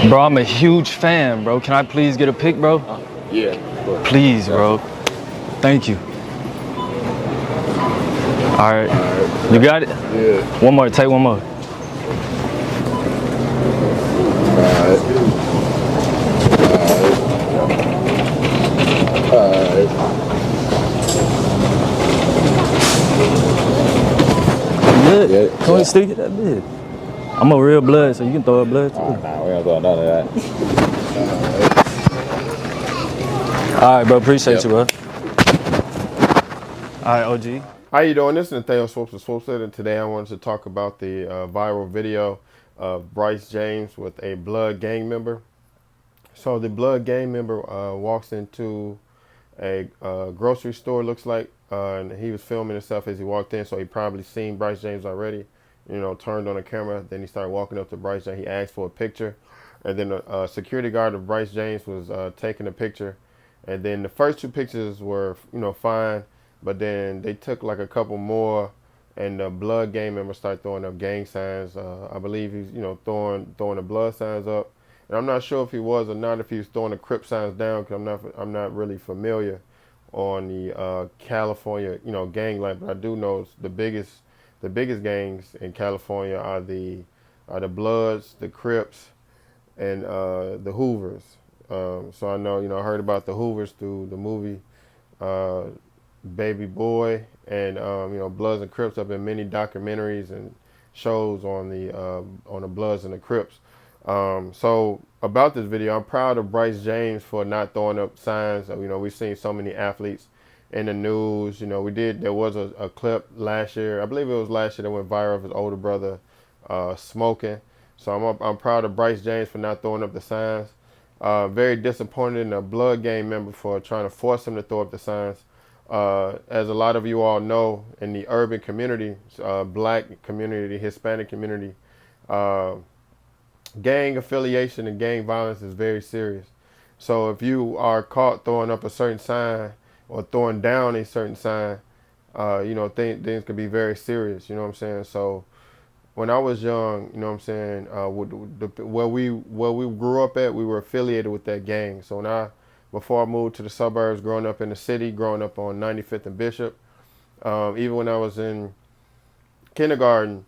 Bro, I'm a huge fan, bro. Can I please get a pic, bro? Yeah. Please, bro. Thank you. All right. You got it? Yeah. One more. Take one more. Good. Yeah. Come on, stick it that big. I'm a real blood, so you can throw a blood too. Nah, we ain't doing none of that. All right, bro. Appreciate you, bro. All right, OG. How you doing? This is Nathaniel Swopes of Swopestead, and today I wanted to talk about the viral video of Bryce James with a Blood gang member. So the Blood gang member walks into a grocery store, looks like, and he was filming himself as he walked in, so he probably seen Bryce James already, turned on the camera. Then he started walking up to Bryce James. He asked for a picture, and then the security guard of Bryce James was taking a picture. And then the first two pictures were, fine, but then they took like a couple more, and the Blood gang member started throwing up gang signs. I believe he's, throwing the blood signs up. And I'm not sure if he was or not, if he was throwing the Crip signs down, because I'm not really familiar on the California, gang life. But I do know the biggest gangs in California are the Bloods, the Crips, and the Hoovers. So I know, I heard about the Hoovers through the movie Baby Boy, and Bloods and Crips. Have been many documentaries and shows on the Bloods and the Crips. So about this video, I'm proud of Bryce James for not throwing up signs. We've seen so many athletes in the news. There was a clip last year, I believe it was last year, that went viral of his older brother smoking. So I'm proud of Bryce James for not throwing up the signs. Very disappointed in a Blood gang member for trying to force him to throw up the signs. As a lot of you all know, in the urban community, black community, Hispanic community, gang affiliation and gang violence is very serious. So if you are caught throwing up a certain sign or throwing down a certain sign, things can be very serious. You know what I'm saying? So when I was young, where we grew up at, we were affiliated with that gang. So before I moved to the suburbs, growing up in the city, growing up on 95th and Bishop, even when I was in kindergarten,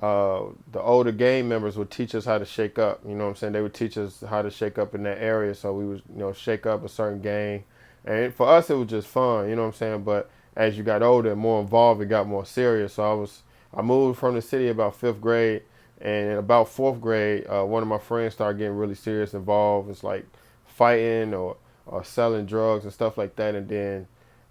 the older gang members would teach us how to shake up. They would teach us how to shake up in that area. So we would, shake up a certain gang. And for us, it was just fun, But as you got older and more involved, it got more serious. So I moved from the city about 5th grade. And in about 4th grade, one of my friends started getting really serious involved. It's like fighting or selling drugs and stuff like that. And then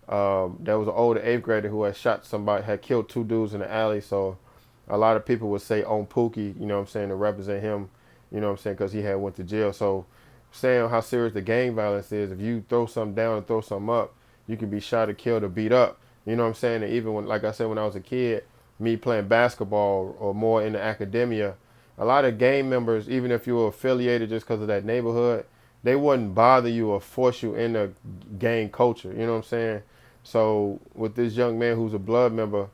there was an older 8th grader who had shot somebody, had killed 2 dudes in the alley. So a lot of people would say on Pookie, to represent him, because he had went to jail. So saying how serious the gang violence is, if you throw something down and throw something up, you can be shot or killed or beat up. And even when, like I said, when I was a kid, me playing basketball or more in the academia, a lot of gang members, even if you were affiliated just because of that neighborhood, they wouldn't bother you or force you into gang culture. So with this young man who's a Blood member,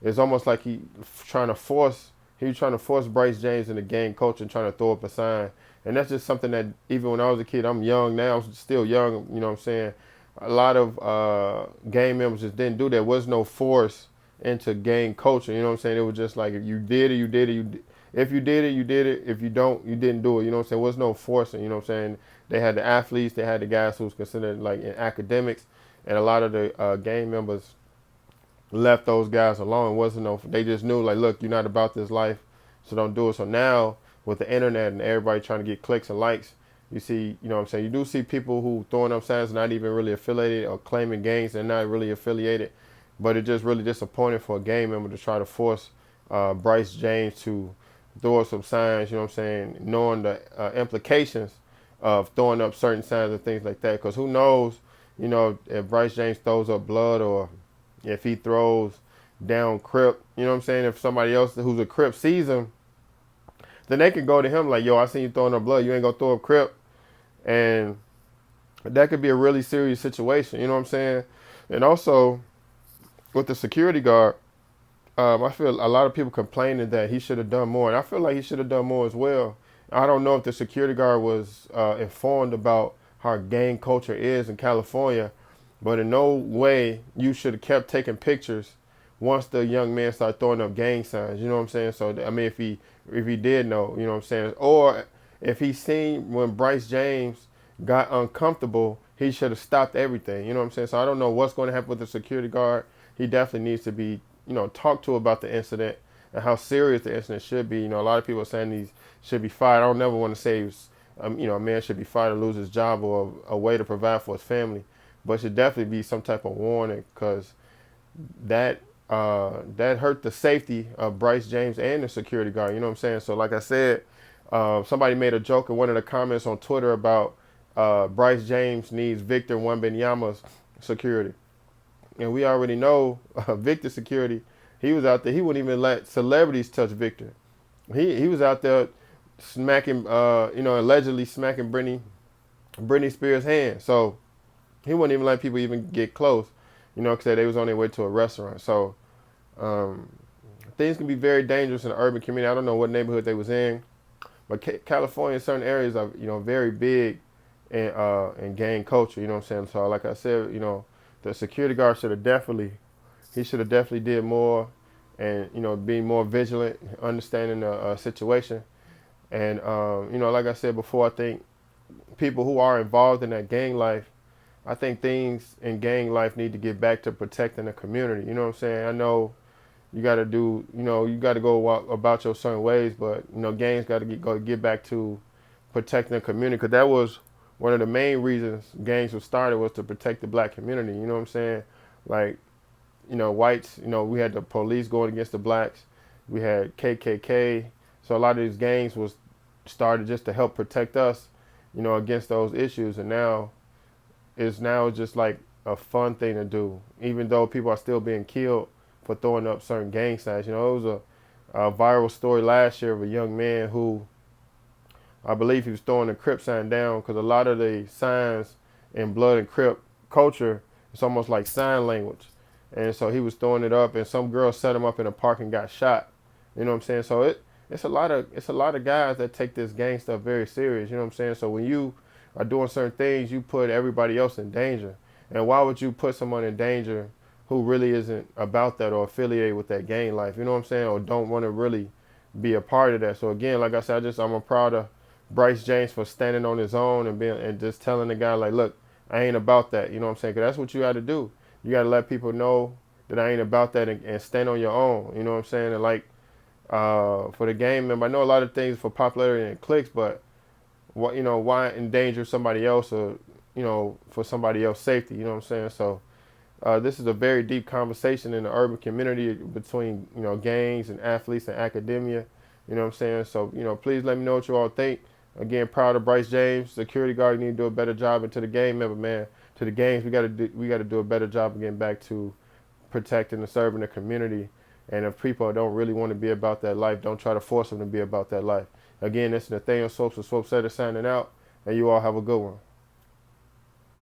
it's almost like he was trying to force Bryce James into gang culture and trying to throw up a sign. And that's just something that even when I was a kid, I'm young now, I'm still young, a lot of gang members just didn't do that. There was no force into gang culture, It was just like, if you did it, you did it. If you did it, you did it. If you don't, you didn't do it. There was no forcing, They had the athletes, they had the guys who was considered like in academics, and a lot of the gang members left those guys alone. They just knew, like, look, you're not about this life, so don't do it. So now with the internet and everybody trying to get clicks and likes, you see, you do see people who throwing up signs not even really affiliated or claiming gangs and not really affiliated, but it's just really disappointing for a gang member to try to force Bryce James to throw up some signs, knowing the implications of throwing up certain signs and things like that. Because who knows, if Bryce James throws up blood or if he throws down Crip, if somebody else who's a Crip sees him, then they can go to him like, yo, I seen you throwing up blood. You ain't gonna throw up Crip. And that could be a really serious situation, And also, with the security guard, I feel a lot of people complaining that he should have done more. And I feel like he should have done more as well. I don't know if the security guard was informed about how gang culture is in California, but in no way you should have kept taking pictures once the young man started throwing up gang signs. You know what I'm saying? So I mean, if he did know, you know what I'm saying, or if he seen when Bryce James got uncomfortable, he should have stopped everything. You know what I'm saying? So I don't know what's going to happen with the security guard. He definitely needs to be, talked to about the incident and how serious the incident should be. A lot of people are saying he should be fired. I don't never want to say he was, a man should be fired or lose his job or a way to provide for his family, but it should definitely be some type of warning because that that hurt the safety of Bryce James and the security guard. You know what I'm saying? So like I said, somebody made a joke in one of the comments on Twitter about Bryce James needs Victor Wembanyama's security. And we already know Victor security, he was out there. He wouldn't even let celebrities touch Victor. He was out there smacking, allegedly smacking Britney Spears' hand. So he wouldn't even let people even get close, because they was on their way to a restaurant. So things can be very dangerous in the urban community. I don't know what neighborhood they was in, but California, certain areas are, very big in gang culture. You know what I'm saying? So like I said, the security guard should have definitely did more, and being more vigilant, understanding the situation, and like I said before, I think people who are involved in that gang life, I think things in gang life need to get back to protecting the community. You know what I'm saying? I know you got to do, you got to go about your certain ways, but gangs got to get back to protecting the community, because that was one of the main reasons gangs were started, was to protect the black community. You know what I'm saying? Like, whites, we had the police going against the blacks. We had KKK. So a lot of these gangs was started just to help protect us, against those issues. And now it's just like a fun thing to do, even though people are still being killed for throwing up certain gang signs. It was a viral story last year of a young man who, I believe he was throwing the Crip sign down, because a lot of the signs in Blood and Crip culture, it's almost like sign language. And so he was throwing it up, and some girl set him up in a park and got shot. You know what I'm saying? So it's a lot of guys that take this gang stuff very serious. You know what I'm saying? So when you are doing certain things, you put everybody else in danger. And why would you put someone in danger who really isn't about that or affiliated with that gang life? You know what I'm saying? Or don't want to really be a part of that. So again, like I said, I'm proud of Bryce James for standing on his own and just telling the guy, like, look, I ain't about that. You know what I'm saying? Because that's what you got to do. You got to let people know that I ain't about that, and stand on your own. You know what I'm saying? And like, for the game, I know a lot of things for popularity and clicks, but why endanger somebody else, or, for somebody else's safety? You know what I'm saying? So this is a very deep conversation in the urban community between, gangs and athletes and academia. You know what I'm saying? So, please let me know what you all think. Again, proud of Bryce James. Security guard need to do a better job. And to the game member, man, to the games, we got to do a better job of getting back to protecting and serving the community. And if people don't really want to be about that life, don't try to force them to be about that life. Again, this is Nathaniel Swopes of Swope Setter signing out, and you all have a good one.